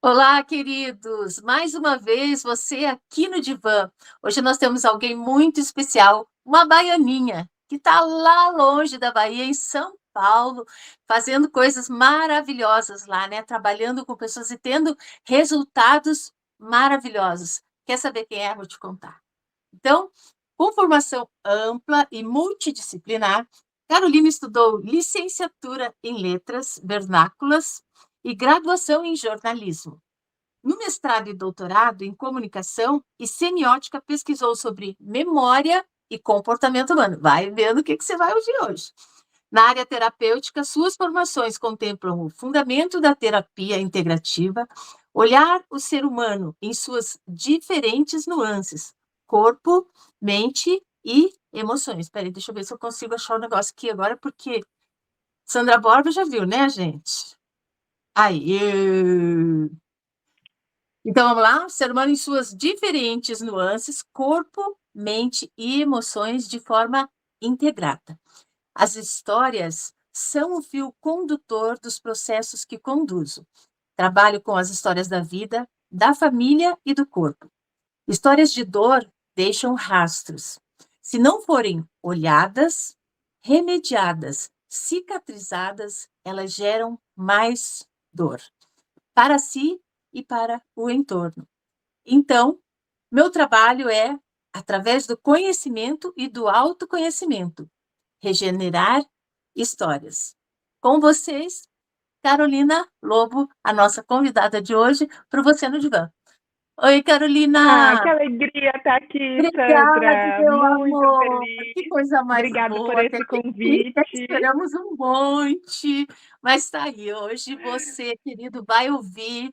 Olá, queridos! Mais uma vez você aqui no Divã. Hoje nós temos alguém muito especial, uma baianinha, que está lá longe da Bahia, em São Paulo, fazendo coisas maravilhosas lá, né? Trabalhando com pessoas e tendo resultados maravilhosos. Quer saber quem é? Vou te contar. Então, com formação ampla e multidisciplinar, Carolina estudou licenciatura em letras vernáculas e graduação em jornalismo. No mestrado e doutorado em comunicação e semiótica, pesquisou sobre memória e comportamento humano. Vai vendo o que você vai ouvir hoje. Na área terapêutica, suas formações contemplam o fundamento da terapia integrativa, olhar o ser humano em suas diferentes nuances, corpo, mente e emoções. Espera aí, deixa eu ver se eu consigo achar o negócio aqui agora, porque Sandra Borba já viu, né, gente? Aí, então vamos lá, o ser humano em suas diferentes nuances, corpo, mente e emoções de forma integrada. As histórias são o fio condutor dos processos que conduzo. Trabalho com as histórias da vida, da família e do corpo. Histórias de dor deixam rastros. Se não forem olhadas, remediadas, cicatrizadas, elas geram mais dor para si e para o entorno. Então, meu trabalho é, através do conhecimento e do autoconhecimento, regenerar histórias. Com vocês, Carolina Lobo, a nossa convidada de hoje, para Você no Divã. Oi, Ah, que Carolina! alegria estar aqui, Obrigada, Sandra. meu Muito amor! Que feliz. coisa mais Obrigada por boa ter esse te aqui. convite. Esperamos um monte, mas está aí. Hoje você, querido, vai ouvir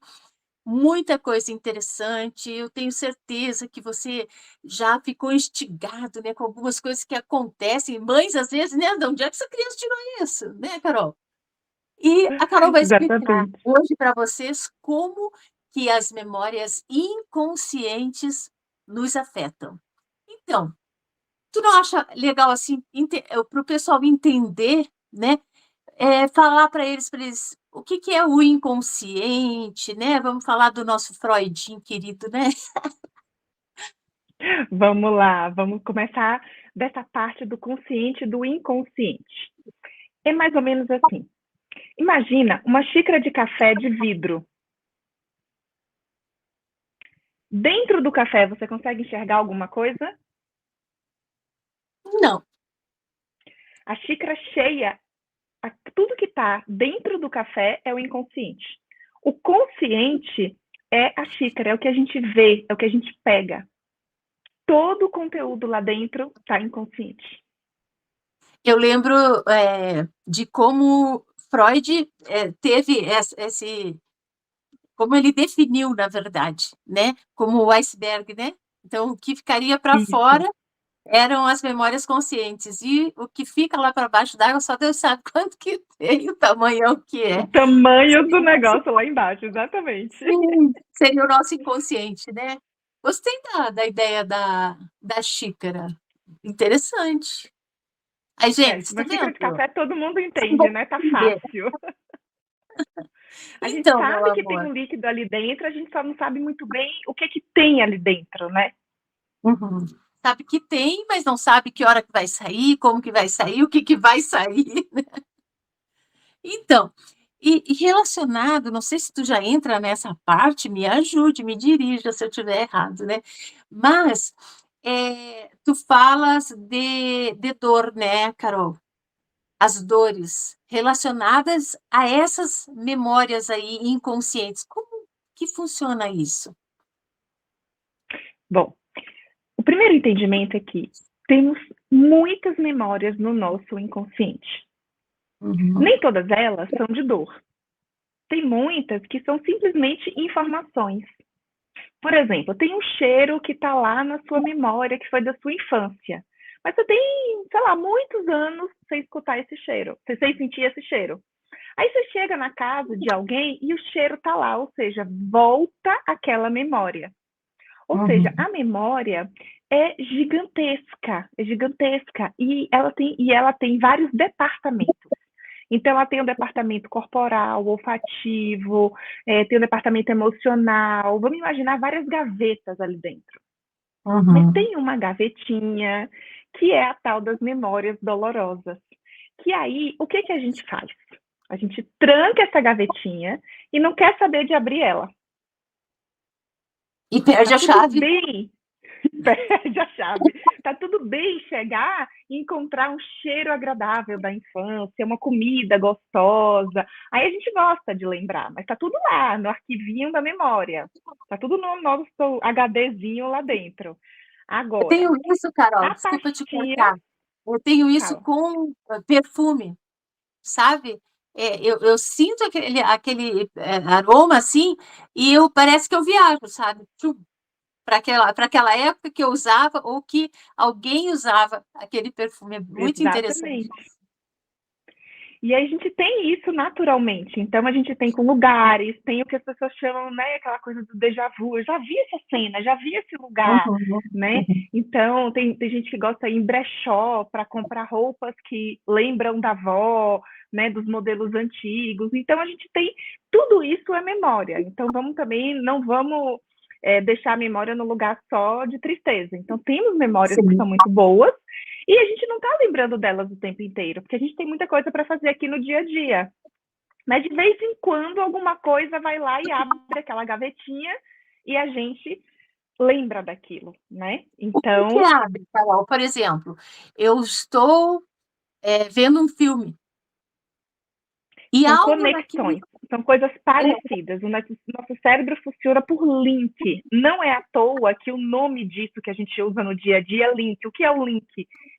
muita coisa interessante. Eu tenho certeza que você já ficou instigado, né, com algumas coisas que acontecem. Mães, às vezes, né? De onde é que essa criança tirou isso, né, Carol? E a Carol vai explicar Exatamente. hoje para vocês como que as memórias inconscientes nos afetam. Então, tu não acha legal assim para o pessoal entender, né? Falar para eles o que que é o inconsciente, né? Vamos falar do nosso Freudinho querido, né? Vamos lá, vamos começar dessa parte do consciente e do inconsciente. É mais ou menos assim. Imagina uma xícara de café de vidro. Dentro do café você consegue enxergar alguma coisa? Não, A xícara cheia, tudo que está dentro do café é o inconsciente. O consciente é a xícara, é o que a gente vê, é o que a gente pega. Todo o conteúdo lá dentro está inconsciente. eu lembro de como Freud teve como ele definiu, na verdade, né? Como o iceberg, né? Então, o que ficaria para Isso. fora eram as memórias conscientes, e o que fica lá para baixo d'água, só Deus sabe quanto que tem, o tamanhão que O é. tamanho do negócio lá embaixo, exatamente. Sim, seria o nosso inconsciente, né? Gostei da ideia da xícara. Interessante. Aí, É, gente, está uma xícara de vendo? café todo mundo Vocês entende, vão né? Tá entender. fácil. A gente Então, meu sabe que tem amor. um líquido ali dentro, a gente só não sabe muito bem o que que tem ali dentro, né? Uhum. Sabe que tem, mas não sabe que hora que vai sair, como que vai sair, o que que vai sair. Então, e relacionado, não sei se tu já entra nessa parte, me ajude, me dirija se eu estiver errado, né? Mas tu falas de dor, né, Carol? As dores relacionadas a essas memórias aí inconscientes. Como que funciona isso? Bom, o primeiro entendimento é que temos muitas memórias no nosso inconsciente. Uhum, Nem todas elas são de dor. Tem muitas que são simplesmente informações. Por exemplo, tem um cheiro que está lá na sua memória, que foi da sua infância. Mas você tem, sei lá, muitos anos sem escutar esse cheiro, sem sentir esse cheiro. Aí você chega na casa de alguém e o cheiro está lá, ou seja, volta aquela memória. Ou seja, uhum. a memória é gigantesca, e ela tem vários departamentos. Então, ela tem o departamento corporal, olfativo, tem o departamento emocional. Vamos imaginar várias gavetas ali dentro. Mas Uhum. tem uma gavetinha que é a tal das memórias dolorosas. Que aí, o que a gente faz? A gente tranca essa gavetinha e não quer saber de abrir ela. E perde Tá a tudo chave. bem, perde a chave. Tá tudo bem chegar e encontrar um cheiro agradável da infância, uma comida gostosa. Aí a gente gosta de lembrar, mas tá tudo lá, no arquivinho da memória. Tá tudo no nosso HDzinho lá dentro. Eu Agora, tenho isso, Carol, a desculpa te pastinha, cortar. Eu tenho isso fala. com perfume, sabe? Eu sinto aquele aroma assim, e parece que eu viajo, sabe? Para aquela época que eu usava, ou que alguém usava aquele perfume. É muito interessante. Exatamente. E aí a gente tem isso naturalmente. Então a gente tem com lugares, tem o que as pessoas chamam, né, aquela coisa do déjà vu. Eu já vi essa cena, já vi esse lugar, Uhum, né? uhum. Então tem gente que gosta de ir em brechó para comprar roupas que lembram da avó, né, dos modelos antigos. Então a gente tem tudo isso é memória. Então vamos também, não vamos deixar a memória no lugar só de tristeza. Então temos memórias que são Sim, muito boas e a gente não está lembrando delas o tempo inteiro, porque a gente tem muita coisa para fazer aqui no dia a dia. Mas de vez em quando alguma coisa vai lá e abre aquela gavetinha e a gente lembra daquilo, né? o que Então, abre, Carol? Por exemplo, eu estou vendo um filme e são algo naquele. conexões, são coisas parecidas. O nosso cérebro funciona por link. Não é à toa que o nome disso que a gente usa no dia a dia é link. O que é o link?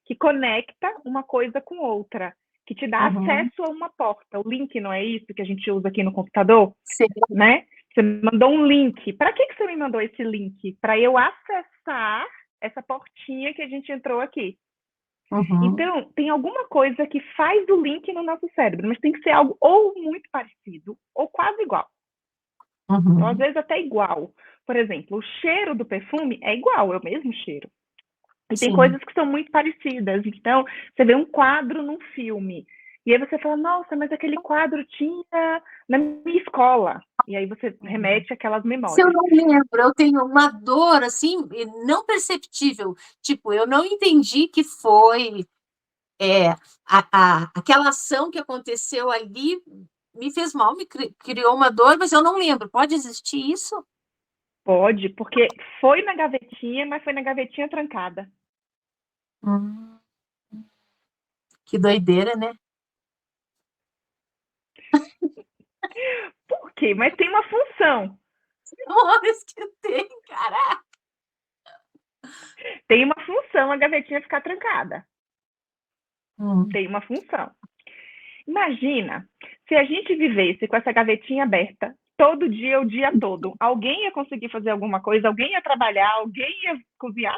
Que conecta uma coisa com outra, que te dá Uhum, acesso a uma porta. O link não é isso que a gente usa aqui no computador, sei. né? Você me mandou um link. Para que você me mandou esse link? Para eu acessar essa portinha que a gente entrou aqui. Uhum, Então, tem alguma coisa que faz o link no nosso cérebro, mas tem que ser algo ou muito parecido ou quase igual. Ou às uhum, vezes até igual. Por exemplo, o cheiro do perfume é igual, é o mesmo cheiro. E tem sim. coisas que são muito parecidas. Então, você vê um quadro num filme. E aí você fala, nossa, mas aquele quadro tinha na minha escola. E aí você remete àquelas Se eu memórias. não lembro, eu tenho uma dor assim, não perceptível. Tipo, eu não entendi que foi aquela ação que aconteceu ali me fez mal, criou uma dor, mas eu não lembro. Pode existir isso? Pode, porque foi na gavetinha, mas foi na gavetinha trancada. Hum, que doideira, né? Por quê? Mas tem uma função. Memórias que tem, caraca. Tem uma função a gavetinha ficar trancada. Hum. Tem uma função. Imagina se a gente vivesse com essa gavetinha aberta todo dia, o dia todo. Alguém ia conseguir fazer alguma coisa? Alguém ia trabalhar? Alguém ia cozinhar?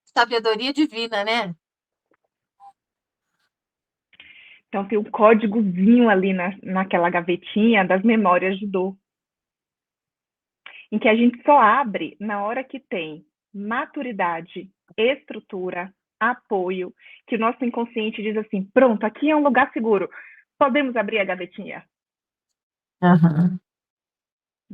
Sabedoria divina, né? Então tem um códigozinho ali naquela gavetinha das memórias de dor, em que a gente só abre na hora que tem maturidade, estrutura, apoio, que o nosso inconsciente diz assim: pronto, aqui é um lugar seguro, podemos abrir a gavetinha. Uhum.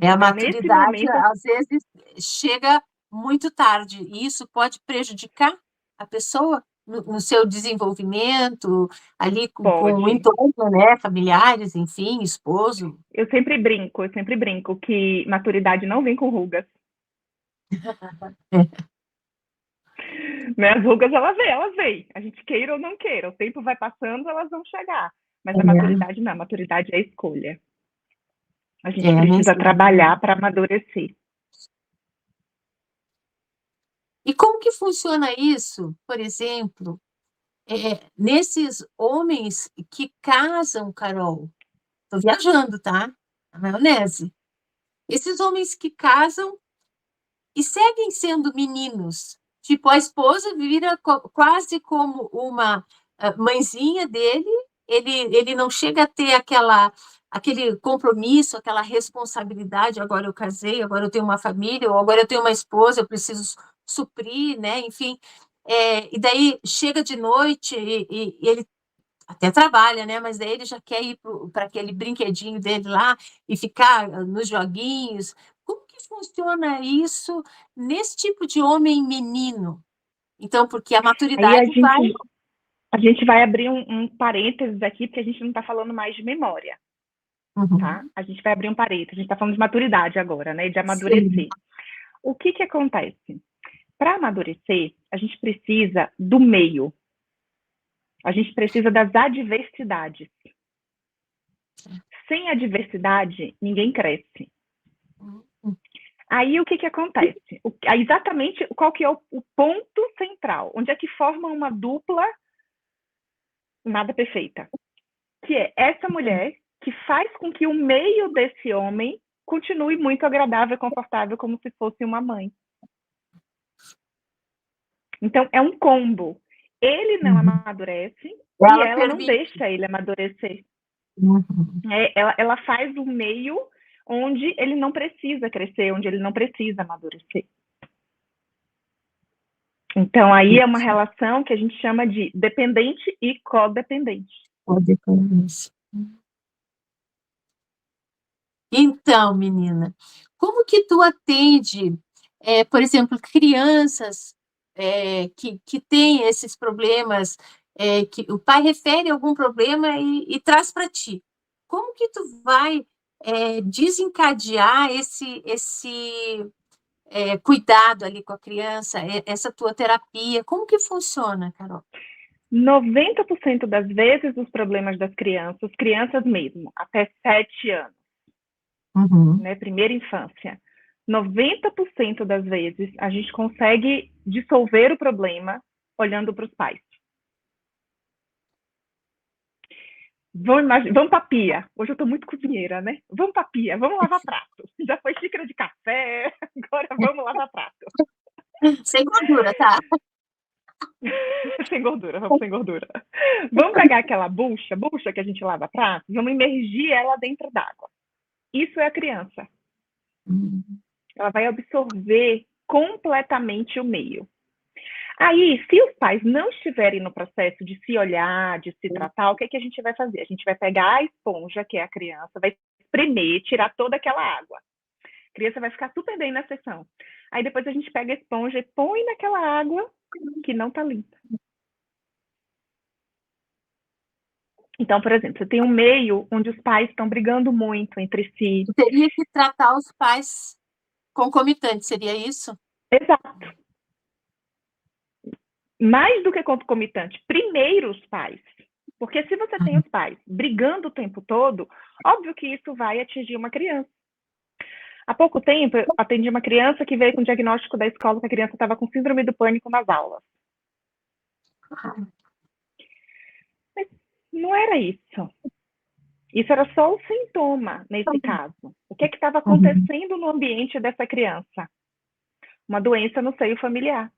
A Entendeu? Nesse maturidade, momento, às vezes, chega muito tarde, e isso pode prejudicar a pessoa no seu desenvolvimento, ali com o pode. entorno, né? Familiares, enfim, esposo. Eu sempre brinco que maturidade não vem com rugas. Né? As rugas, elas vêm. A gente queira ou não queira. O tempo vai passando, elas vão chegar. Mas a maturidade não. A maturidade é escolha. A gente precisa Mesmo. trabalhar para amadurecer. E como que funciona isso, por exemplo, nesses homens que casam, Carol? Estou viajando, tá? A maionese. Esses homens que casam e seguem sendo meninos. Tipo, a esposa vira quase como uma mãezinha dele, ele não chega a ter aquele compromisso, aquela responsabilidade, agora eu casei, agora eu tenho uma família, ou agora eu tenho uma esposa, eu preciso suprir, né? Enfim, e daí chega de noite e ele até trabalha, né? Mas daí ele já quer ir para aquele brinquedinho dele lá e ficar nos joguinhos. Como que funciona isso nesse tipo de homem menino? Então, porque a Aí maturidade vai. a gente vai abrir um parênteses aqui, porque a gente não está falando mais de memória, tá? Uhum. A gente vai abrir um parênteses, a gente está falando de maturidade agora, né? De Sim. amadurecer. O que que acontece? Para amadurecer, a gente precisa do meio, a gente precisa das adversidades. Sem adversidade, ninguém cresce. Uhum. Aí o que que acontece? Exatamente qual que é o ponto central, onde é que forma uma dupla nada perfeita, que é essa mulher que faz com que o meio desse homem continue muito agradável e confortável, como se fosse uma mãe. Então, é um combo. Ele não Uhum. amadurece e Ela ela não permite. deixa ele amadurecer. Uhum. Ela faz o meio onde ele não precisa crescer, onde ele não precisa amadurecer. Então, aí é uma relação que a gente chama de dependente e codependente. Pode isso. Então, menina, como que tu atende, por exemplo, crianças que têm esses problemas, que o pai refere algum problema e traz para ti? Como que tu vai desencadear esse cuidado ali com a criança, essa tua terapia? Como que funciona, Carol? 90% das vezes, os problemas das crianças mesmo, até 7 anos, Uhum. né, primeira infância, 90% das vezes a gente consegue dissolver o problema olhando para os pais. Vamos para a pia. Hoje eu estou muito cozinheira, né? Vamos para a pia, vamos lavar prato. Já foi xícara de café, agora vamos lavar prato. Sem gordura, tá? Sem gordura, vamos sem gordura. Vamos pegar aquela bucha que a gente lava prato, vamos imergir ela dentro d'água. Isso é a criança. Uhum. Ela vai absorver completamente o meio. Aí, se os pais não estiverem no processo de se olhar, de se tratar, o que, é que a gente vai fazer? A gente vai pegar a esponja, que é a criança, vai espremer, tirar toda aquela água. A criança vai ficar super bem na sessão. Aí depois a gente pega a esponja e põe naquela água que não está limpa. Então, por exemplo, você tem um meio onde os pais estão brigando muito entre si. Teria que tratar os pais concomitantes, seria isso? Exato. Mais do que concomitante, primeiro os pais. Porque se você tem os pais brigando o tempo todo, óbvio que isso vai atingir uma criança. Há pouco tempo, eu atendi uma criança que veio com o diagnóstico da escola que a criança estava com síndrome do pânico nas aulas. Mas não era isso. Isso era só o sintoma nesse caso. O que estava Uhum. acontecendo no ambiente dessa criança? Uma doença no seio familiar.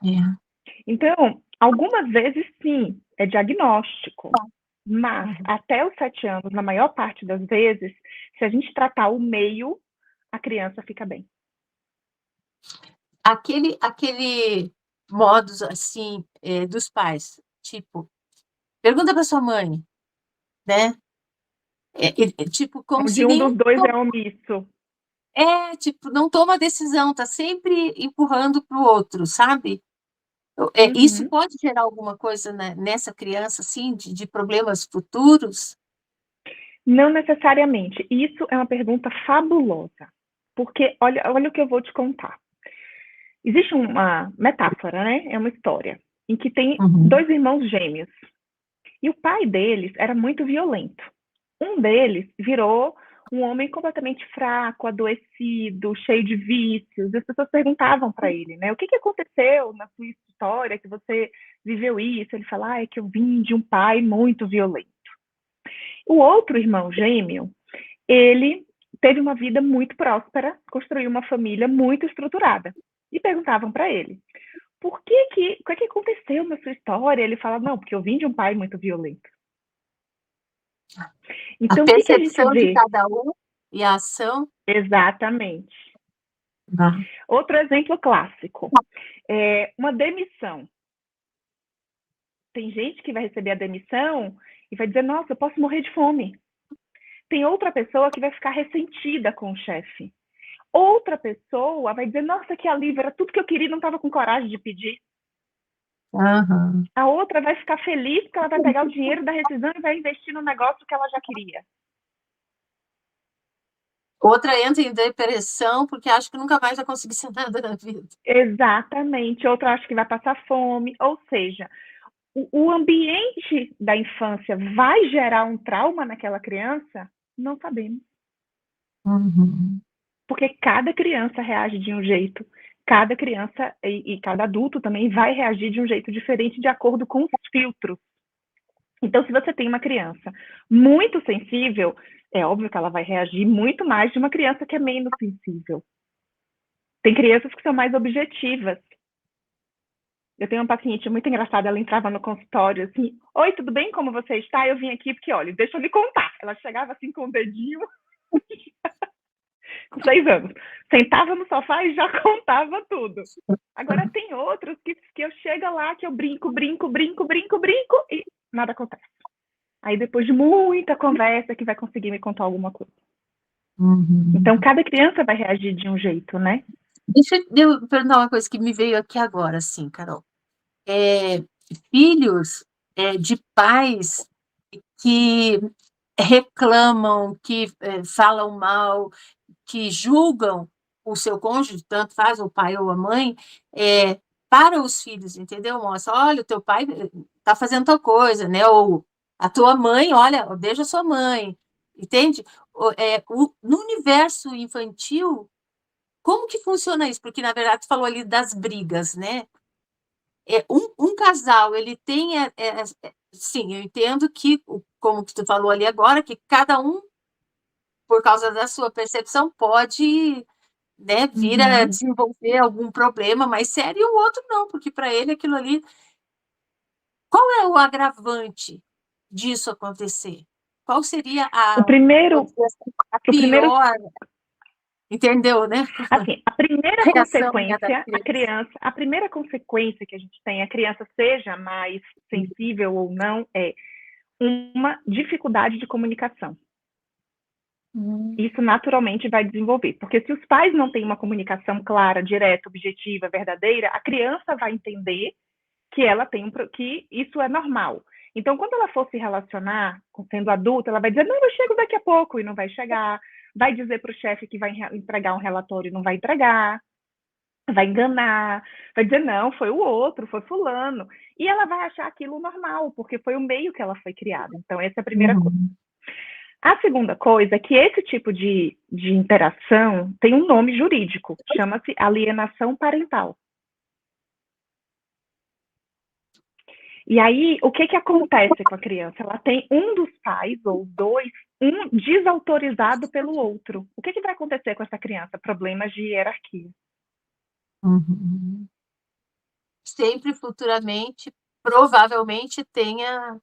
É. Então, algumas vezes sim, é diagnóstico. Mas Uhum. até os 7 anos, na maior parte das vezes, se a gente tratar o meio, a criança fica bem. Aquele modus assim dos pais, tipo, pergunta para sua mãe, né? Tipo, como se Onde um nenhum dos dois é omisso. tipo, não toma decisão, tá sempre empurrando para o outro, sabe? Isso Uhum. pode gerar alguma coisa nessa criança, assim, de problemas futuros? Não necessariamente. Isso é uma pergunta fabulosa. Porque olha o que eu vou te contar. Existe uma metáfora, né? É uma história, em que tem Uhum. 2 irmãos gêmeos. E o pai deles era muito violento. Um deles virou um homem completamente fraco, adoecido, cheio de vícios. E as pessoas perguntavam para ele, né? O que aconteceu na sua história que você viveu isso? Ele fala, é que eu vim de um pai muito violento. O outro irmão gêmeo, ele teve uma vida muito próspera, construiu uma família muito estruturada. E perguntavam para ele, o que aconteceu na sua história? Ele fala, não, porque eu vim de um pai muito violento. A Então, o que a gente percepção de vê? cada um e a ação. Exatamente. Ah. Outro exemplo clássico, uma demissão. Tem gente que vai receber a demissão e vai dizer, nossa, eu posso morrer de fome. Tem outra pessoa que vai ficar ressentida com o chefe. Outra pessoa vai dizer, nossa, que alívio, era tudo que eu queria e não estava com coragem de pedir. Aham. A outra vai ficar feliz porque ela vai pegar o dinheiro da rescisão e vai investir no negócio que ela já queria. Outra entra em depressão porque acha que nunca mais vai conseguir ser nada na vida. Exatamente. Outra acha que vai passar fome. Ou seja, o ambiente da infância vai gerar um trauma naquela criança? Não sabemos. Uhum. Porque cada criança reage de um jeito. Cada criança e cada adulto também vai reagir de um jeito diferente de acordo com os filtros. Então, se você tem uma criança muito sensível, é óbvio que ela vai reagir muito mais de uma criança que é menos sensível. Tem crianças que são mais objetivas. Eu tenho uma paciente muito engraçada, ela entrava no consultório assim, oi, tudo bem? Como você está? Eu vim aqui porque, olha, deixa eu lhe contar. Ela chegava assim com o dedinho, com 6 anos. Sentava no sofá e já contava tudo. Agora tem outros que eu chego lá, que eu brinco e nada acontece. Aí depois de muita conversa que vai conseguir me contar alguma coisa. Uhum. Então, cada criança vai reagir de um jeito, né? Deixa eu perguntar uma coisa que me veio aqui agora, assim, Carol. Filhos de pais que reclamam, que falam mal, que julgam o seu cônjuge, tanto faz o pai ou a mãe, para os filhos, entendeu? Mostra, olha, o teu pai está fazendo tal coisa, né? Ou a tua mãe, olha, beija a sua mãe, entende? No universo infantil, como que funciona isso? Porque, na verdade, tu falou ali das brigas, né? Um casal, ele tem... sim, eu entendo que, como que tu falou ali agora, que cada um, por causa da sua percepção, pode, né, vir a desenvolver algum problema mais sério, e o outro não, porque para ele aquilo ali... Qual é o agravante disso acontecer? Qual seria O primeiro, vamos dizer assim, a o primeiro, pior, entendeu, né? assim, a primeira Reação, né, da consequência, criança. a primeira consequência que a gente tem, a criança seja mais sensível ou não, é uma dificuldade de comunicação. Isso naturalmente vai desenvolver, porque se os pais não têm uma comunicação clara, direta, objetiva, verdadeira, a criança vai entender que ela tem que isso é normal. Então, quando ela for se relacionar, sendo adulta, ela vai dizer, não, eu chego daqui a pouco, e não vai chegar. Vai dizer para o chefe que vai entregar um relatório e não vai entregar. Vai enganar. Vai dizer, não, foi o outro, foi fulano. E ela vai achar aquilo normal, porque foi o meio que ela foi criada. Então, essa é a primeira coisa. A segunda coisa é que esse tipo de interação tem um nome jurídico, chama-se alienação parental. E aí, o que acontece com a criança? Ela tem um dos pais, ou dois, um desautorizado pelo outro. O que vai acontecer com essa criança? Problemas de hierarquia. Uhum. Sempre, futuramente, provavelmente tenha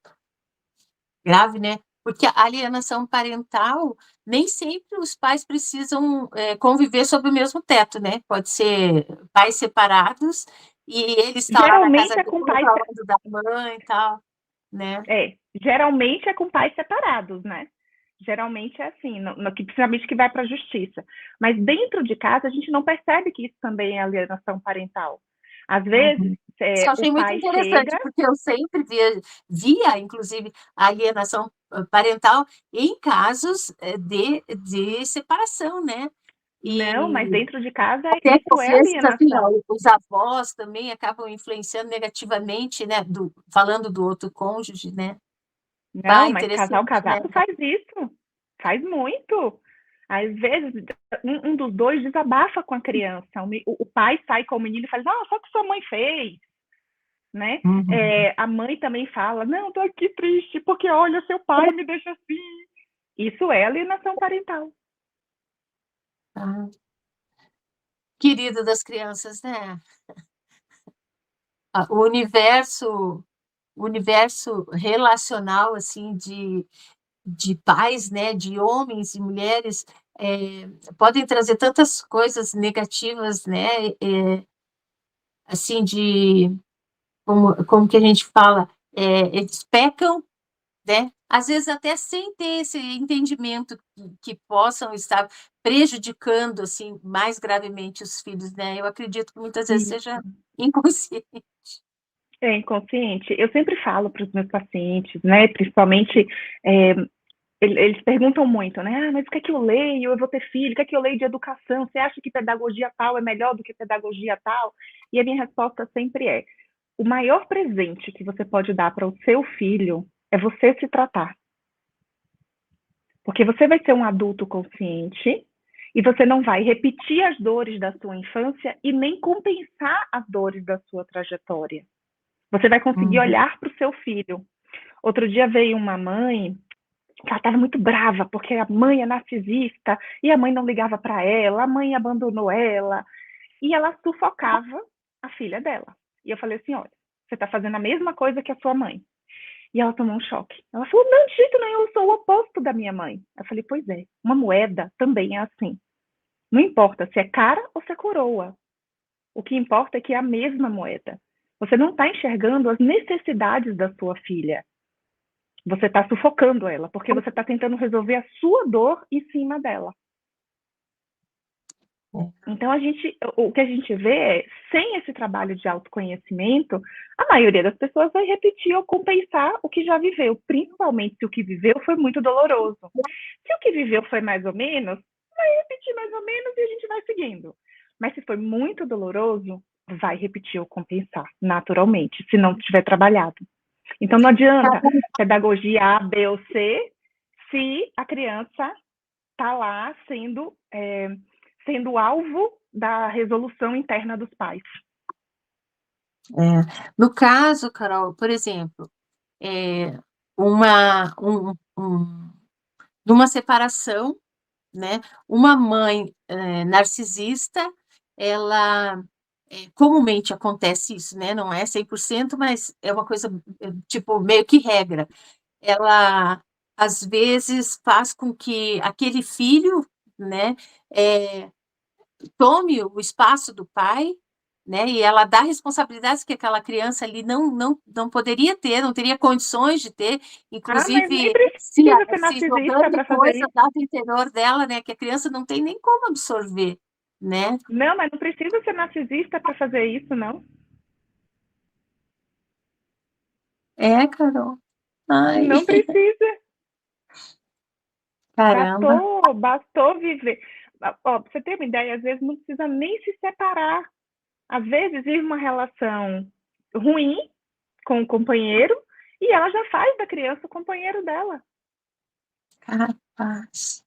grave, né? Porque a alienação parental, nem sempre os pais precisam conviver sob o mesmo teto, né? Pode ser pais separados e ele está lá na casa Geralmente é dele com pais... falando da mãe e tal, né? Geralmente é com pais separados, né? Geralmente é assim, principalmente que vai para a justiça. Mas dentro de casa a gente não percebe que isso também é alienação parental. Às vezes, Isso eu achei o muito pai interessante, chega... porque eu sempre via, inclusive, a alienação parental em casos de separação, né? Não, mas E dentro de casa até que isso às é vezes, assim, ó, alienação. os avós também acabam influenciando negativamente, né? Falando do outro cônjuge, né? Não, mas casal Interessante, né? casado faz isso. Faz muito. Às vezes, um dos dois desabafa com a criança. O pai sai com o menino e fala, não, só o que sua mãe fez. Né? Uhum. A mãe também fala, não, tô aqui triste, porque olha, seu pai me deixa assim. Isso é alienação parental. Ah, querido das crianças, né? O universo relacional, assim, de pais, né, de homens e mulheres, podem trazer tantas coisas negativas, né, assim, como que a gente fala, eles pecam, né? Às vezes até sem ter esse entendimento que possam estar prejudicando assim mais gravemente os filhos, né? Eu acredito que muitas vezes seja inconsciente. É inconsciente. Eu sempre falo para os meus pacientes, né? Principalmente, eles perguntam muito, né? Ah, mas o que é que eu leio? Eu vou ter filho, o que é que eu leio de educação? Você acha que pedagogia tal é melhor do que pedagogia tal? E a minha resposta sempre é: o maior presente que você pode dar para o seu filho é você se tratar. Porque você vai ser um adulto consciente e você não vai repetir as dores da sua infância e nem compensar as dores da sua trajetória. Você vai conseguir Uhum. olhar para o seu filho. Outro dia veio uma mãe que ela estava muito brava porque a mãe é narcisista e a mãe não ligava para ela, a mãe abandonou ela e ela sufocava a filha dela. E eu falei assim: olha, você está fazendo a mesma coisa que a sua mãe. E ela tomou um choque. Ela falou: não, de jeito nenhum, eu sou o oposto da minha mãe. Eu falei: pois é, uma moeda também é assim. Não importa se é cara ou se é coroa. O que importa é que é a mesma moeda. Você não está enxergando as necessidades da sua filha. Você está sufocando ela, porque você está tentando resolver a sua dor em cima dela. Então, o que a gente vê é, sem esse trabalho de autoconhecimento, a maioria das pessoas vai repetir ou compensar o que já viveu, principalmente se o que viveu foi muito doloroso. Se o que viveu foi mais ou menos, vai repetir mais ou menos e a gente vai seguindo. Mas se foi muito doloroso, vai repetir ou compensar, naturalmente, se não tiver trabalhado. Então, não adianta pedagogia A, B ou C se a criança está lá sendo alvo da resolução interna dos pais. No caso, Carol, por exemplo, uma, numa separação, né? Uma mãe narcisista, ela comumente acontece isso, né? Não é 100%, mas é uma coisa tipo meio que regra. Ela às vezes faz com que aquele filho, né, tome o espaço do pai, né? E ela dá responsabilidades que aquela criança ali não poderia ter, não teria condições de ter, Ah, mas nem inclusive precisa ser se narcisista jogando para fazer coisa isso. lá do interior dela, né? Que a criança não tem nem como absorver, né? Não, mas não precisa ser narcisista para fazer isso, não. Carol. Ai, Não precisa. caramba. Bastou viver. Ó, pra você ter uma ideia, às vezes não precisa nem se separar. Às vezes vive uma relação ruim com o companheiro e ela já faz da criança o companheiro dela. Capaz.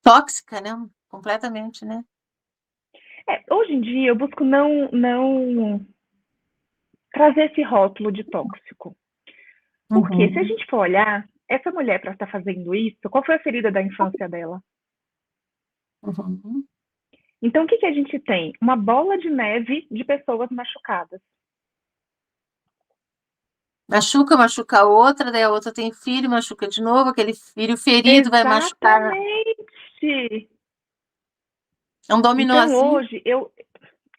Tóxica, né? Completamente, né? Hoje em dia eu busco não trazer esse rótulo de tóxico. Porque se a Uhum, gente for olhar, essa mulher para estar fazendo isso, qual foi a ferida da infância dela? uhum. Então o que a gente tem? Uma bola de neve de pessoas machucadas. Machuca, machuca a outra, daí a outra tem filho, machuca de novo, aquele filho ferido vai machucar. Exatamente. É um Então dominózinho. hoje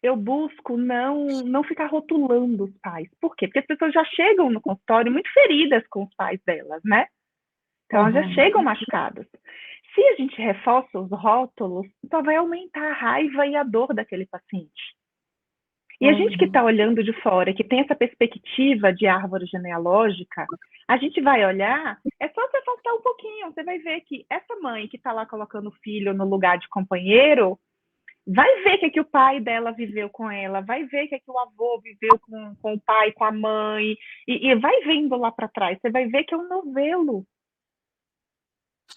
eu busco não ficar rotulando os pais. Por quê? Porque as pessoas já chegam no consultório muito feridas com os pais delas, né? Então elas já chegam Uhum. machucadas. Se a gente reforça os rótulos, só vai aumentar a raiva e a dor daquele paciente. E a gente que está Uhum. olhando de fora, que tem essa perspectiva de árvore genealógica, a gente vai olhar, é só você afastar um pouquinho, você vai ver que essa mãe que está lá colocando o filho no lugar de companheiro, vai ver que o pai dela viveu com ela, vai ver que o avô viveu com o pai, com a mãe, e vai vendo lá para trás, você vai ver que é um novelo,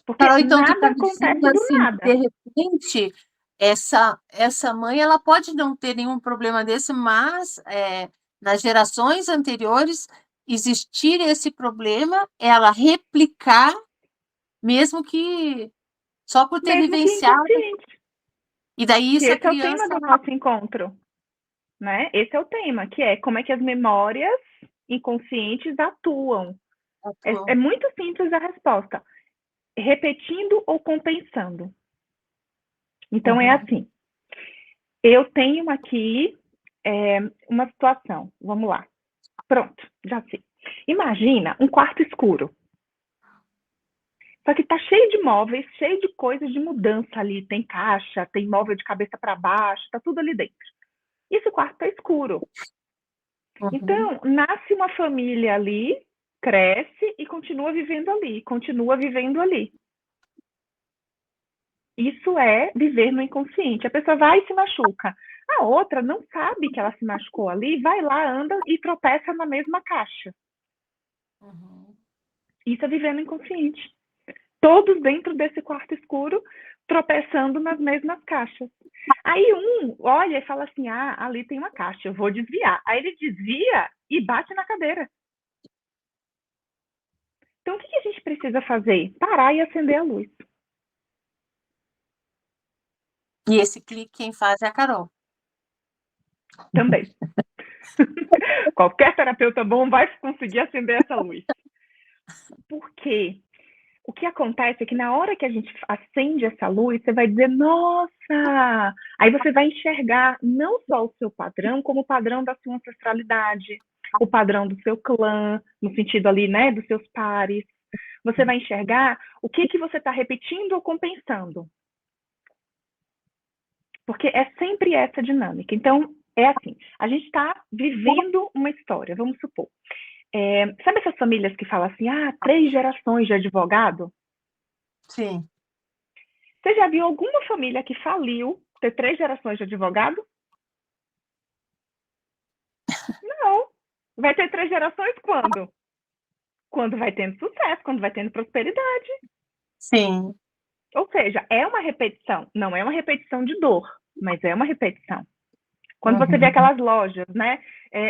porque Carol, então tu nada está dizendo acontece do assim, que de nada. repente essa mãe ela pode não ter nenhum problema desse, mas nas gerações anteriores existir esse problema, ela replicar, mesmo que só por ter Mesmo que vivenciado, inconsciente, e daí que isso a esse é o tema criança. do nosso encontro. Né? Esse é o tema, que é como é que as memórias inconscientes atuam. É muito simples a resposta. Repetindo ou compensando. Então, é Uhum. assim. Eu tenho aqui uma situação. Vamos lá. Pronto, já sei. Imagina um quarto escuro. Só que tá cheio de móveis, cheio de coisas de mudança ali. Tem caixa, tem móvel de cabeça para baixo, tá tudo ali dentro. E esse quarto tá escuro. Uhum. Então, nasce uma família ali, cresce e continua vivendo ali, continua vivendo ali. Isso é viver no inconsciente. A pessoa vai e se machuca. A outra não sabe que ela se machucou ali, vai lá, anda e tropeça na mesma caixa. Uhum. Isso é viver no inconsciente. Todos dentro desse quarto escuro, tropeçando nas mesmas caixas. Aí um olha e fala assim: ah, ali tem uma caixa, eu vou desviar. Aí ele desvia e bate na cadeira. Então, o que a gente precisa fazer? Parar e acender a luz. E esse clique quem faz é a Carol. Também. Qualquer terapeuta bom vai conseguir acender essa luz. Por quê? O que acontece é que na hora que a gente acende essa luz, você vai dizer, nossa! Aí você vai enxergar não só o seu padrão, como o padrão da sua ancestralidade, o padrão do seu clã, no sentido ali, né, dos seus pares. Você vai enxergar o que você está repetindo ou compensando. Porque é sempre essa dinâmica. Então, é assim, a gente está vivendo uma história, vamos supor. Sabe essas famílias que falam assim, 3 gerações de advogado? Sim. Você já viu alguma família que faliu ter 3 gerações de advogado? Não. Vai ter 3 gerações quando? Quando vai tendo sucesso, quando vai tendo prosperidade. Sim. Ou seja, é uma repetição. Não é uma repetição de dor, mas é uma repetição. Quando você vê Uhum. aquelas lojas, né?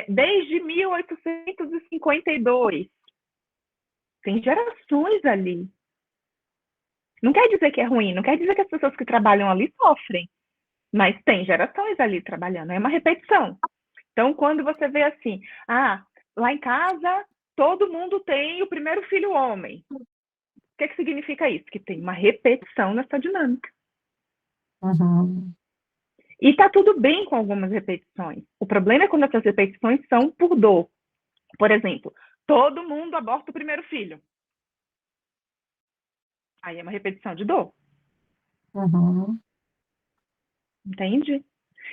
Desde 1852, tem gerações ali. Não quer dizer que é ruim, não quer dizer que as pessoas que trabalham ali sofrem, mas tem gerações ali trabalhando, é uma repetição. Então, quando você vê assim, lá em casa todo mundo tem o primeiro filho homem. O que significa isso? Que tem uma repetição nessa dinâmica. Uhum. E está tudo bem com algumas repetições. O problema é quando essas repetições são por dor. Por exemplo, todo mundo aborta o primeiro filho. Aí é uma repetição de dor. Uhum. Entende?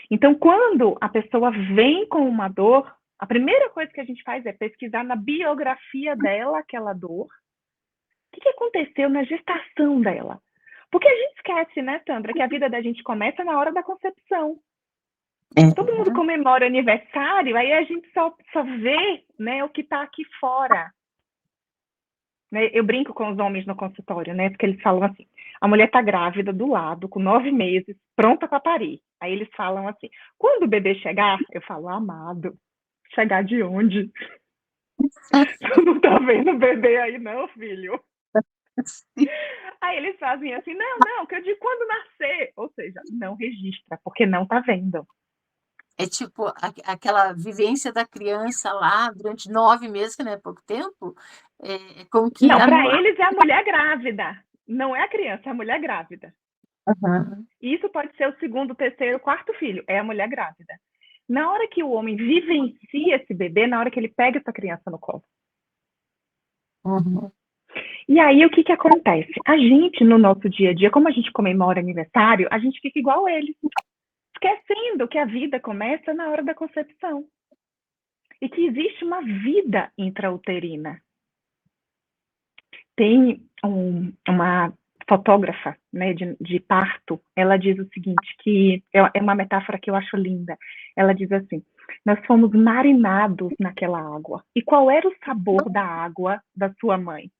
Então, quando a pessoa vem com uma dor, a primeira coisa que a gente faz é pesquisar na biografia dela aquela dor. O que aconteceu na gestação dela? Porque a gente esquece, né, Sandra, que a vida da gente começa na hora da concepção. É. Todo mundo comemora aniversário, aí a gente só vê, né, o que está aqui fora. Né? Eu brinco com os homens no consultório, né, porque eles falam assim, a mulher está grávida do lado, com 9 meses, pronta para parir. Aí eles falam assim, quando o bebê chegar, eu falo, amado, chegar de onde? Tu não tá vendo o bebê aí não, filho? Aí eles fazem assim, não, que eu digo quando nascer. Ou seja, não registra, porque não tá vendo. É tipo aquela vivência da criança lá durante 9 meses, que não é pouco tempo, é como que Não, para anular. eles é a mulher grávida. Não é a criança, é a mulher grávida. Uhum. E isso pode ser o segundo, terceiro, quarto filho, é a mulher grávida. Na hora que o homem vivencia esse bebê, na hora que ele pega essa criança no colo. Uhum. E aí, o que acontece? A gente, no nosso dia a dia, como a gente comemora aniversário, a gente fica igual a eles, esquecendo que a vida começa na hora da concepção. E que existe uma vida intrauterina. Tem uma fotógrafa, né, de parto, ela diz o seguinte, que é uma metáfora que eu acho linda. Ela diz assim, nós fomos marinados naquela água. E qual era o sabor da água da sua mãe?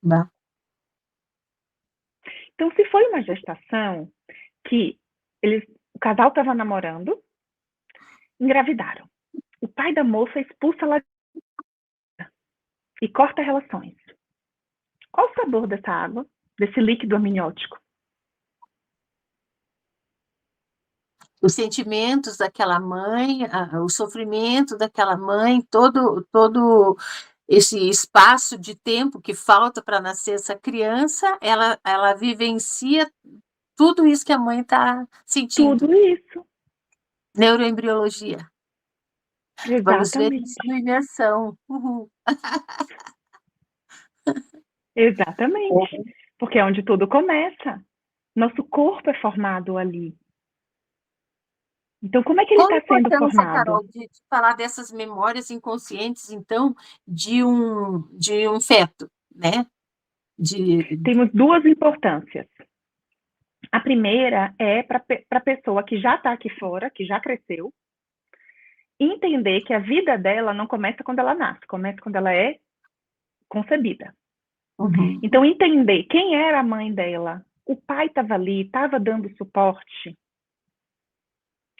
Bah. Então, se foi uma gestação que o casal estava namorando, engravidaram. O pai da moça expulsa ela e corta relações. Qual o sabor dessa água, desse líquido amniótico? Os sentimentos daquela mãe, o sofrimento daquela mãe, todo esse espaço de tempo que falta para nascer essa criança, ela vivencia tudo isso que a mãe está sentindo. Tudo isso. Neuroembriologia. Vamos ver isso Exatamente. no imersão. Uhum. Exatamente. Porque é onde tudo começa. Nosso corpo é formado ali. Então, como é que ele Qual a está sendo importância, formado? Carol, de falar dessas memórias inconscientes, então, de um feto, né? De... Temos duas importâncias. A primeira é para a pessoa que já está aqui fora, que já cresceu, entender que a vida dela não começa quando ela nasce, começa quando ela é concebida. Uhum. Então, entender quem era a mãe dela, o pai estava ali, estava dando suporte,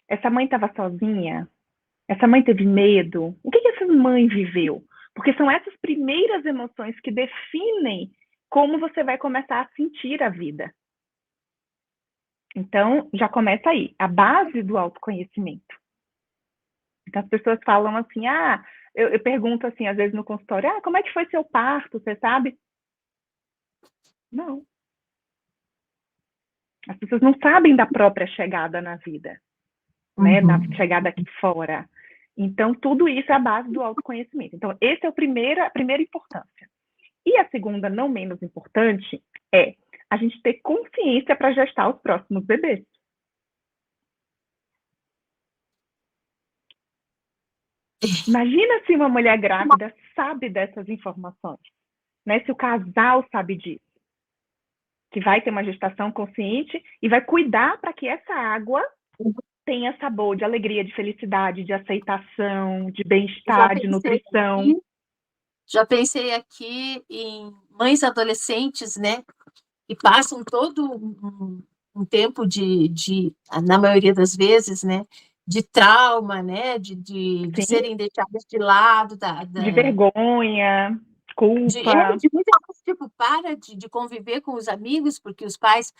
essa mãe estava sozinha, essa mãe teve medo, o que essa mãe viveu? Porque são essas primeiras emoções que definem como você vai começar a sentir a vida. Então, já começa aí, a base do autoconhecimento. Então, as pessoas falam assim, eu pergunto assim, às vezes no consultório, como é que foi seu parto, você sabe? Não. As pessoas não sabem da própria chegada na vida, né? Na Uhum. chegada aqui fora. Então, tudo isso é a base do autoconhecimento. Então, essa é a primeira importância. E a segunda, não menos importante, é a gente ter consciência para gestar os próximos bebês. Imagina se uma mulher grávida sabe dessas informações, né? Se o casal sabe disso, que vai ter uma gestação consciente e vai cuidar para que essa água tenha sabor de alegria, de felicidade, de aceitação, de Já bem-estar, de pensei nutrição. aqui, já pensei aqui em mães adolescentes, né? E passam todo um tempo na maioria das vezes, né? De trauma, né? De Sim, serem deixadas de lado, de vergonha, culpa. de muitas vezes, tipo, para de conviver com os amigos, porque os pais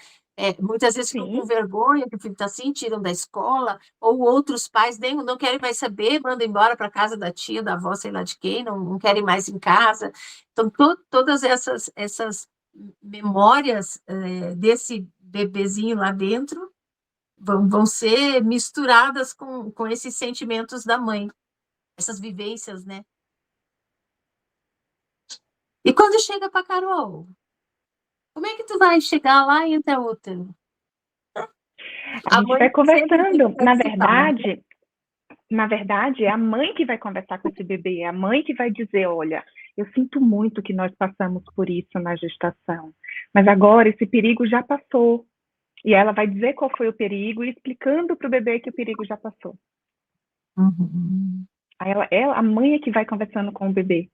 muitas vezes ficam com Sim, vergonha que o filho está assim, tiram da escola, ou outros pais nem não querem mais saber, mandam embora para casa da tia, da avó, sei lá de quem, não querem mais em casa. Então, todas essas memórias desse bebezinho lá dentro vão ser misturadas com esses sentimentos da mãe, essas vivências, né? E quando chega para Carol, como é que tu vai chegar lá em intraútero? a A gente mãe vai sempre tem que conversando. participar. Na verdade, é a mãe que vai conversar com esse bebê, é a mãe que vai dizer, olha, eu sinto muito que nós passamos por isso na gestação, mas agora esse perigo já passou. E ela vai dizer qual foi o perigo e explicando para o bebê que o perigo já passou. Uhum. Aí a mãe é que vai conversando com o bebê.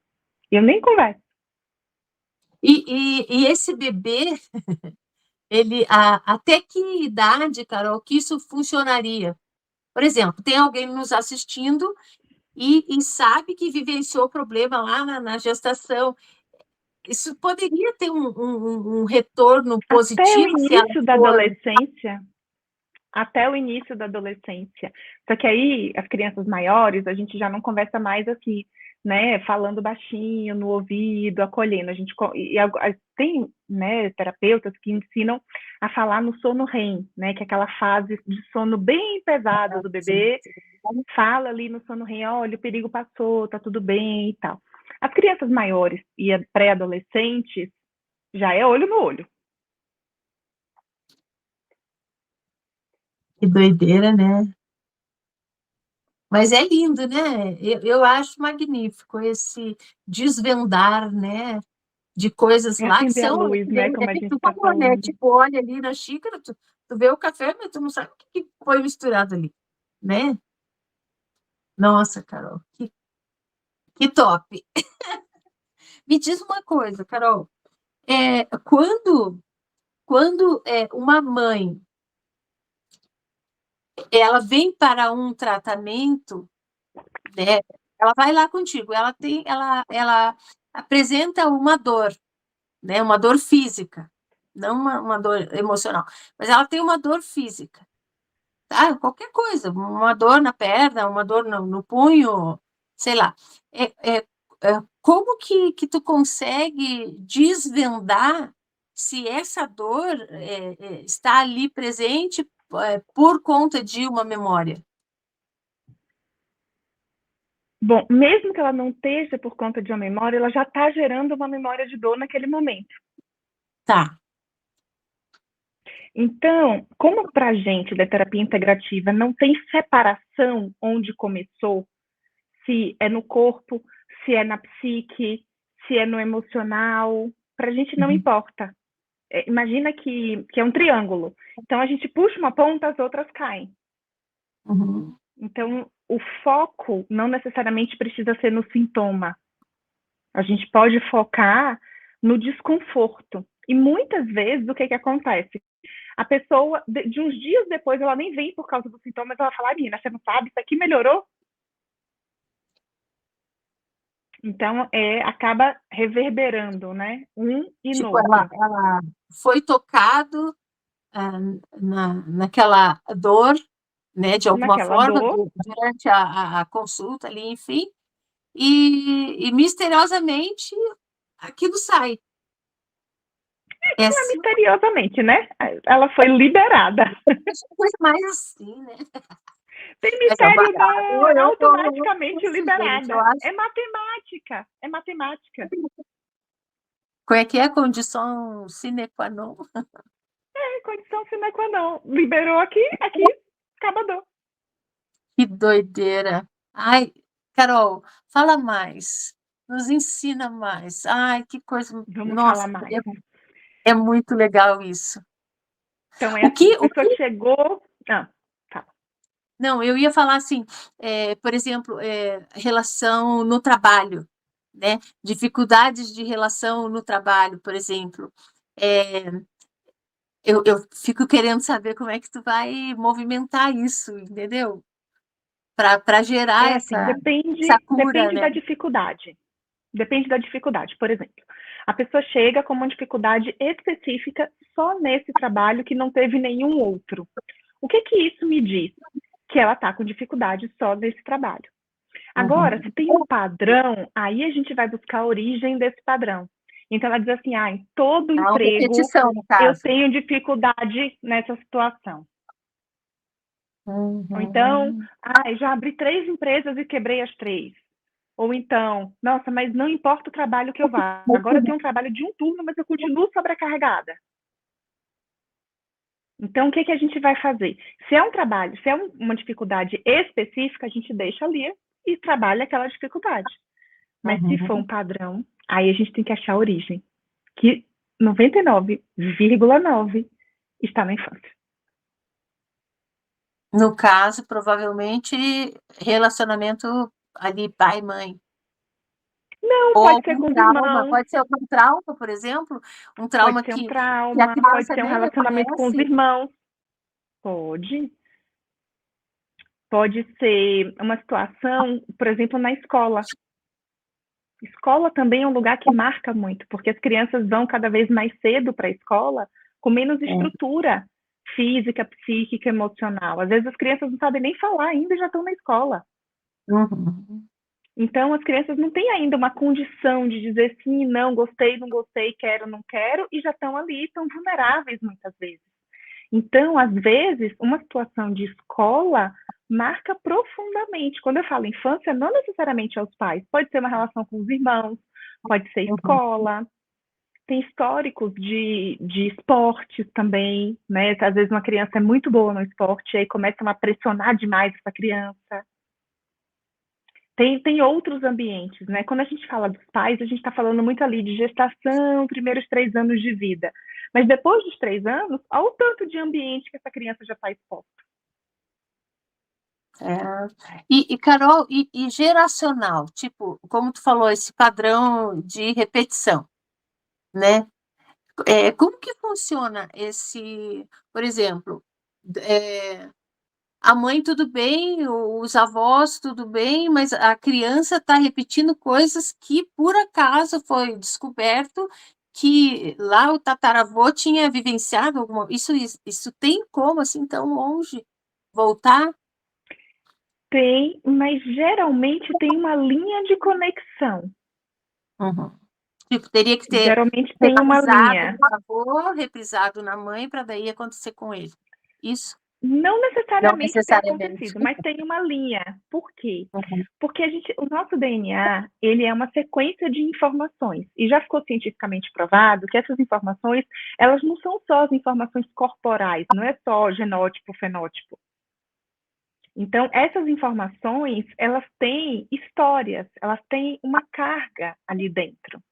Eu nem converso. E esse bebê, até que idade, Carol, que isso funcionaria? Por exemplo, tem alguém nos assistindo e sabe que vivenciou problema lá na gestação. Isso poderia ter um retorno Até o positivo se ela início da for. adolescência, até o início da adolescência. Só que aí, as crianças maiores, a gente já não conversa mais assim, né, falando baixinho no ouvido, acolhendo. A gente tem, né, terapeutas que ensinam a falar no sono REM, né, que é aquela fase de sono bem pesado do bebê. Fala ali no sono REM, olha, o perigo passou, tá tudo bem e tal. As crianças maiores e pré-adolescentes já é olho no olho. Que doideira, né? Mas é lindo, né? Eu acho magnífico esse desvendar, né? De coisas É lá que acender a são, luz, né, como é a que gente tu está falou, né? falando. Tipo, olha ali na xícara, tu vê o café, mas tu não sabe o que foi misturado ali, né? Nossa, Carol, que top! Me diz uma coisa, Carol, quando uma mãe ela vem para um tratamento, né? Ela vai lá contigo, ela apresenta uma dor, né? Uma dor física, não uma dor emocional, mas ela tem uma dor física, tá? Qualquer coisa, uma dor na perna, uma dor no punho, sei lá. É, é, como que tu consegue desvendar se essa dor está ali presente por conta de uma memória? Bom, mesmo que ela não esteja por conta de uma memória, ela já está gerando uma memória de dor naquele momento. Tá. Então, como para a gente da terapia integrativa não tem separação onde começou, se é no corpo, se é na psique, se é no emocional, para a gente não Uhum. importa. Imagina que é um triângulo. Então, a gente puxa uma ponta, as outras caem. Uhum. Então, o foco não necessariamente precisa ser no sintoma. A gente pode focar no desconforto. E muitas vezes, o que acontece? A pessoa, de uns dias depois, ela nem vem por causa dos sintomas, ela fala, menina, você não sabe, isso aqui melhorou? Então, acaba reverberando, né? Um e no Tipo, ela, outro. ela foi tocado naquela dor, né, de alguma Naquela forma, dor, durante a consulta ali, enfim, e misteriosamente aquilo sai. É assim, misteriosamente, né? Ela foi liberada. uma coisa mais assim, né? Tem Mas é mistério, barato, não, é eu automaticamente penso, gente, eu liberada. acho. É matemática, é matemática. Como é que é a condição sine qua non? É condição sine qua non. Liberou aqui, aqui, acaba a dor. Que doideira. Ai, Carol, fala mais. Nos ensina mais. Ai, que coisa. Vamos falar Nossa, mais. é muito legal isso. Então é O assim, que, a o pessoa que... chegou. Ah, tá. Não, eu ia falar assim, por exemplo, relação no trabalho, né? Dificuldades de relação no trabalho, por exemplo. É, eu fico querendo saber como é que tu vai movimentar isso, entendeu? Para gerar É assim, essa cura, depende né? da dificuldade. Depende da dificuldade. Por exemplo, a pessoa chega com uma dificuldade específica só nesse trabalho que não teve nenhum outro. O que isso me diz? Que ela está com dificuldade só nesse trabalho. Agora, Uhum. se tem um padrão, aí a gente vai buscar a origem desse padrão. Então, ela diz assim: ah, em todo É uma emprego repetição, no eu caso. tenho dificuldade nessa situação. Ou então, Uhum. ah, já abri 3 empresas e quebrei as 3. Ou então, nossa, mas não importa o trabalho que eu vá. Agora eu tenho um trabalho de um turno, mas eu continuo sobrecarregada. Então, o que a gente vai fazer? Se é um trabalho, se é uma dificuldade específica, a gente deixa ali e trabalha aquela dificuldade. Mas se for um Uhum. padrão, aí a gente tem que achar a origem, que 99,9 está na infância. No caso, provavelmente, relacionamento ali pai-mãe. Não, Ou pode ser algum com os trauma, irmãos, pode ser algum trauma, por exemplo, um pode trauma ser um que a trauma, pode criança ser um nem relacionamento com os reconhece. irmãos, pode. Pode ser uma situação, por exemplo, na escola. Escola também é um lugar que marca muito, porque as crianças vão cada vez mais cedo para a escola com menos É. estrutura física, psíquica, emocional. Às vezes as crianças não sabem nem falar ainda e já estão na escola. Uhum. Então as crianças não têm ainda uma condição de dizer sim, não, gostei, não gostei, quero, não quero, e já estão ali, estão vulneráveis muitas vezes. Então, às vezes, uma situação de escola marca profundamente. Quando eu falo infância, não necessariamente aos pais, pode ser uma relação com os irmãos, pode ser Uhum. escola, tem históricos de esportes também, né? Às vezes uma criança é muito boa no esporte, aí começam a pressionar demais essa criança. Tem outros ambientes, né? Quando a gente fala dos pais, a gente está falando muito ali de gestação, primeiros 3 anos de vida. Mas depois dos 3 anos, olha o tanto de ambiente que essa criança já está exposta. É. Carol, e geracional, tipo, como tu falou, esse padrão de repetição, né? Como que funciona esse, por exemplo, é, a mãe tudo bem, os avós tudo bem, mas a criança está repetindo coisas que por acaso foi descoberto que lá o tataravô tinha vivenciado alguma. Isso tem como assim tão longe voltar? Tem, mas geralmente tem uma linha de conexão. Uhum. Tipo, teria que ter Geralmente tem uma reprisado linha. no avô, reprisado na mãe, para daí acontecer com ele. Isso? Não Não necessariamente ter necessariamente. acontecido, mas tem uma linha. Por quê? Uhum. Porque o nosso DNA, ele é uma sequência de informações. E já ficou cientificamente provado que essas informações, elas não são só as informações corporais, não é só genótipo, fenótipo. Então, essas informações, elas têm histórias, elas têm uma carga ali dentro.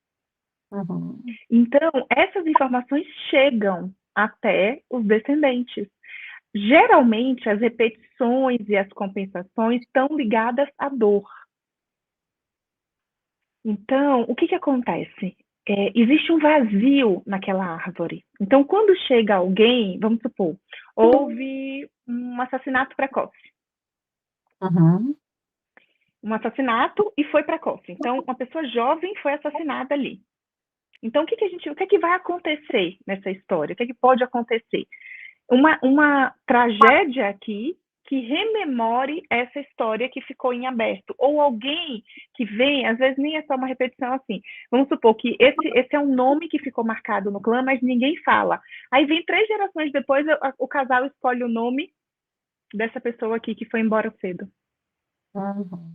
Uhum. Então, essas informações chegam até os descendentes. Geralmente, as repetições e as compensações estão ligadas à dor. Então, o que, que acontece? Existe um vazio naquela árvore. Então, quando chega alguém, vamos supor, houve um assassinato precoce. Uhum. Um assassinato e foi precoce. Então, uma pessoa jovem foi assassinada ali. Então, o que é que vai acontecer nessa história? O que é que pode acontecer? Uma tragédia aqui que rememore essa história que ficou em aberto. Ou alguém que vem, às vezes nem é só uma repetição assim. Vamos supor que esse é um nome que ficou marcado no clã, mas ninguém fala. Aí vem 3 gerações depois, o casal escolhe o nome dessa pessoa aqui que foi embora cedo. Uhum.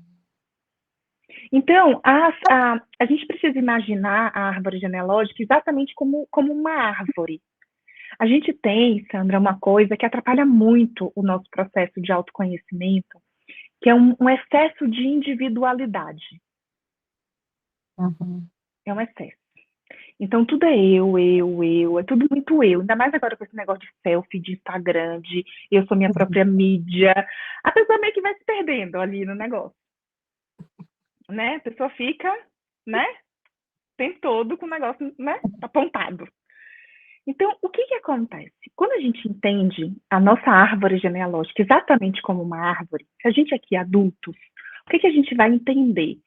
Então, a gente precisa imaginar a árvore genealógica exatamente como uma árvore. A gente tem, Sandra, uma coisa que atrapalha muito o nosso processo de autoconhecimento, que é um excesso de individualidade. Uhum. É um excesso. Então, tudo é é tudo muito eu. Ainda mais agora com esse negócio de selfie, de Instagram, de eu sou minha própria mídia. A pessoa meio que vai se perdendo ali no negócio. Né? A pessoa fica, né? O tempo todo com o negócio, né? Apontado. Então, o que acontece? Quando a gente entende a nossa árvore genealógica exatamente como uma árvore, se a gente aqui é adultos, o que a gente vai entender?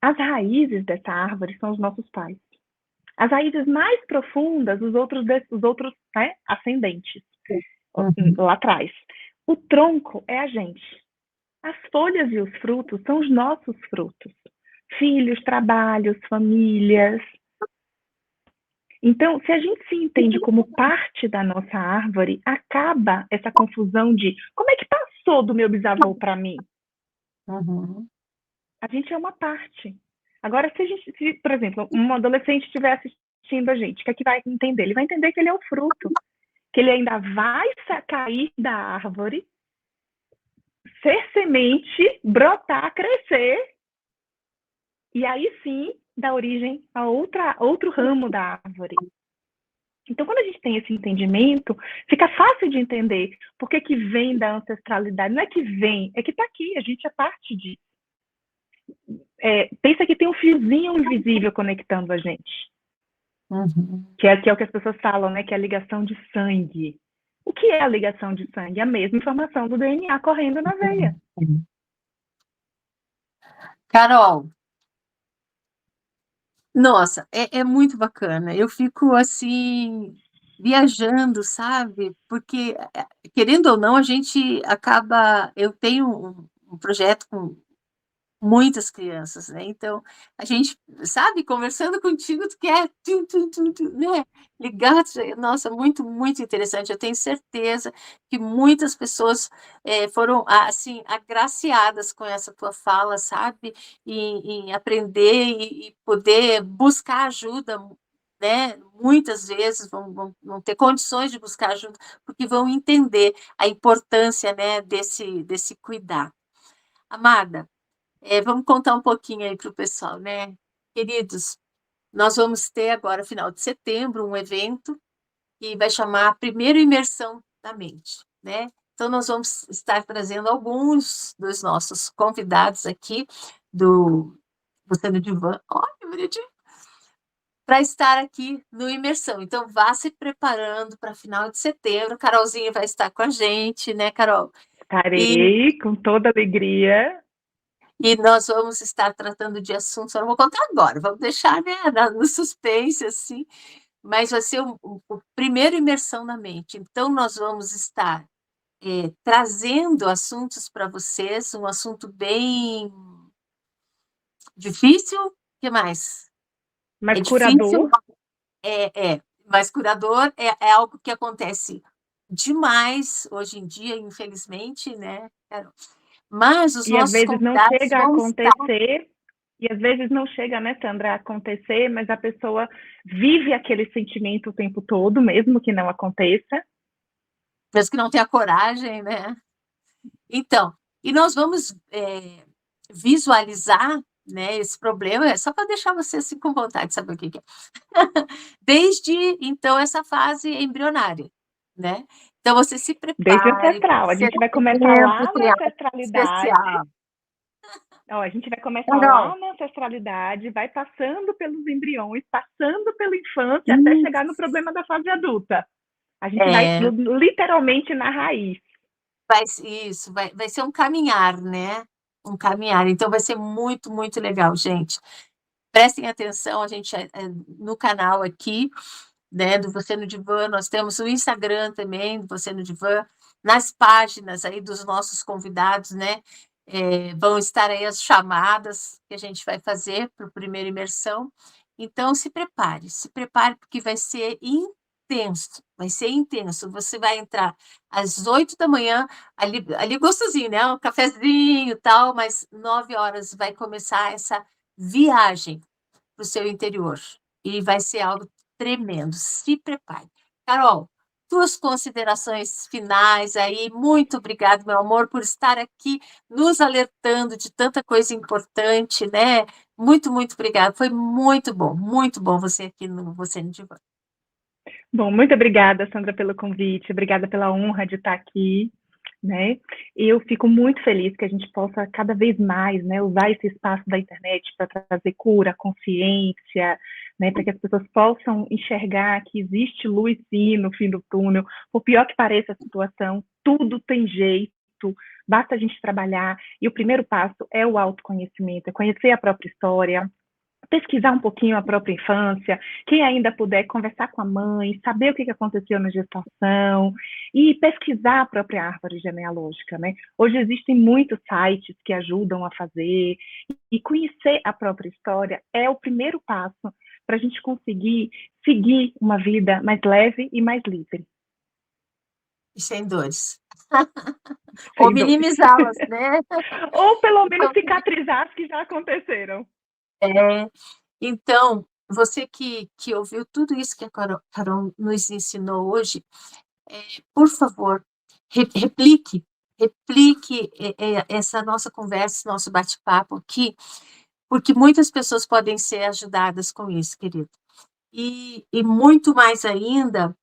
As raízes dessa árvore são os nossos pais. As raízes mais profundas, os outros né, ascendentes, Uhum. lá atrás. O tronco é a gente. As folhas e os frutos são os nossos frutos. Filhos, trabalhos, famílias. Então, se a gente se entende como parte da nossa árvore, acaba essa confusão de como é que passou do meu bisavô para mim? Uhum. A gente é uma parte. Agora, se, por exemplo, um adolescente estiver assistindo a gente, o que é que vai entender? Ele vai entender que ele é o fruto, que ele ainda vai cair da árvore, ser semente, brotar, crescer, e aí sim dar origem a outro ramo da árvore. Então, quando a gente tem esse entendimento, fica fácil de entender por que vem da ancestralidade. Não é que vem, é que está aqui, a gente é parte disso. Pensa que tem um fiozinho invisível conectando a gente. Uhum. Que é o que as pessoas falam, né? Que é a ligação de sangue. O que é a ligação de sangue? A mesma informação do DNA correndo na veia. Uhum. Carol, nossa, é muito bacana. Eu fico assim, viajando, sabe? Porque, querendo ou não, a gente acaba. Eu tenho um projeto com muitas crianças, né? Então, a gente, sabe, conversando contigo, tu quer, né? Ligar, nossa, muito, muito interessante. Eu tenho certeza que muitas pessoas foram, assim, agraciadas com essa tua fala, sabe? Em aprender e poder buscar ajuda, né? Muitas vezes vão ter condições de buscar ajuda, porque vão entender a importância, né, desse cuidar. Amada, vamos contar um pouquinho aí para o pessoal, né? Queridos, nós vamos ter agora, final de setembro, um evento que vai chamar Primeira Imersão da Mente, né? Então, nós vamos estar trazendo alguns dos nossos convidados aqui do Você no Divã, olha que bonitinho, para estar aqui no Imersão. Então, vá se preparando para final de setembro. Carolzinha vai estar com a gente, né, Carol? E Estarei com toda alegria. E nós vamos estar tratando de assuntos, eu não vou contar agora, vamos deixar, né, no suspense, assim, mas vai ser o primeiro imersão na mente. Então, nós vamos estar trazendo assuntos para vocês, um assunto bem difícil, o que mais? É Mas difícil, curador, mas curador é algo que acontece demais hoje em dia, infelizmente, né, Carol? Mas os E às nossos vezes não convidados chega a vão estar. acontecer, e às vezes não chega, né, Sandra, a acontecer, mas a pessoa vive aquele sentimento o tempo todo, mesmo que não aconteça. Mesmo que não tenha coragem, né? Então, e nós vamos visualizar, né, esse problema, só para deixar você assim com vontade de saber o que que é. Desde, então, essa fase embrionária, né? Então, você se Desde prepare, ancestral. A será gente vai um começar tempo lá na trial ancestralidade. especial. Ó, a gente vai começar Carol, lá na ancestralidade, vai passando pelos embriões, passando pela infância, até chegar no isso, problema da fase adulta. A gente vai é, literalmente na raiz. vai ser um caminhar, né? Um caminhar. Então, vai ser muito, muito legal, gente. Prestem atenção, a gente no canal aqui, né, do Você no Divã, nós temos o Instagram também, do Você no Divã, nas páginas aí dos nossos convidados, né, vão estar aí as chamadas que a gente vai fazer para a primeira imersão. Então, se prepare, porque vai ser intenso. Você vai entrar às 8 da manhã, ali gostosinho, né, um cafezinho e tal, mas 9 horas vai começar essa viagem para o seu interior. E vai ser algo tremendo. Se prepare. Carol, tuas considerações finais aí. Muito obrigada, meu amor, por estar aqui nos alertando de tanta coisa importante, né? Muito, muito obrigada. Foi muito bom você aqui no Você no Divã. Bom, muito obrigada, Sandra, pelo convite, obrigada pela honra de estar aqui, né? Eu fico muito feliz que a gente possa cada vez mais, né, usar esse espaço da internet para trazer cura, consciência, né, para que as pessoas possam enxergar que existe luz sim no fim do túnel. Por pior que pareça a situação, tudo tem jeito. Basta a gente trabalhar, e o primeiro passo é o autoconhecimento, é conhecer a própria história, pesquisar um pouquinho a própria infância, quem ainda puder conversar com a mãe, saber o que aconteceu na gestação e pesquisar a própria árvore genealógica, né? Hoje existem muitos sites que ajudam a fazer e conhecer a própria história é o primeiro passo para a gente conseguir seguir uma vida mais leve e mais livre. E sem dores. Ou Sem dores. minimizá-las, né? Ou pelo menos Então, cicatrizar as que já aconteceram. é, então, você que ouviu tudo isso que a Carol nos ensinou hoje, por favor, replique essa nossa conversa, nosso bate-papo aqui, porque muitas pessoas podem ser ajudadas com isso, querido. E muito mais ainda,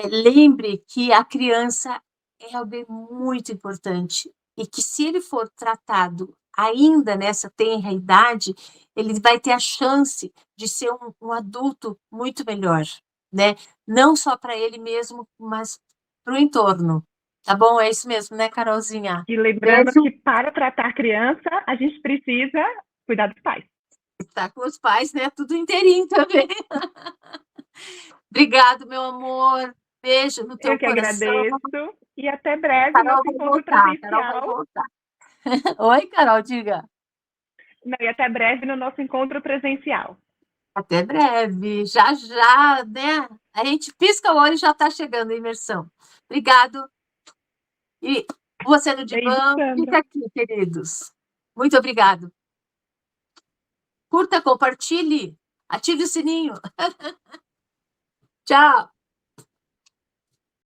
lembre que a criança é alguém muito importante e que se ele for tratado ainda nessa tenra idade, ele vai ter a chance de ser um adulto muito melhor, né? Não só para ele mesmo, mas para o entorno. Tá bom? É isso mesmo, né, Carolzinha? E lembrando Beijo. que para tratar criança, a gente precisa cuidar dos pais. Está com os pais, né? Tudo inteirinho também. Obrigado, meu amor. Beijo no Eu teu que coração. agradeço e até breve Carol nosso vai encontro voltar. Carol vai presencial. voltar. Oi, Carol, diga. Não, e até breve no nosso encontro presencial. Até breve. Já, já, né? A gente pisca o olho e já está chegando a imersão. Obrigado. E você no Beijo, divã, Sandra. fica aqui, queridos. Muito obrigado. Curta, compartilhe, ative o sininho. Tchau.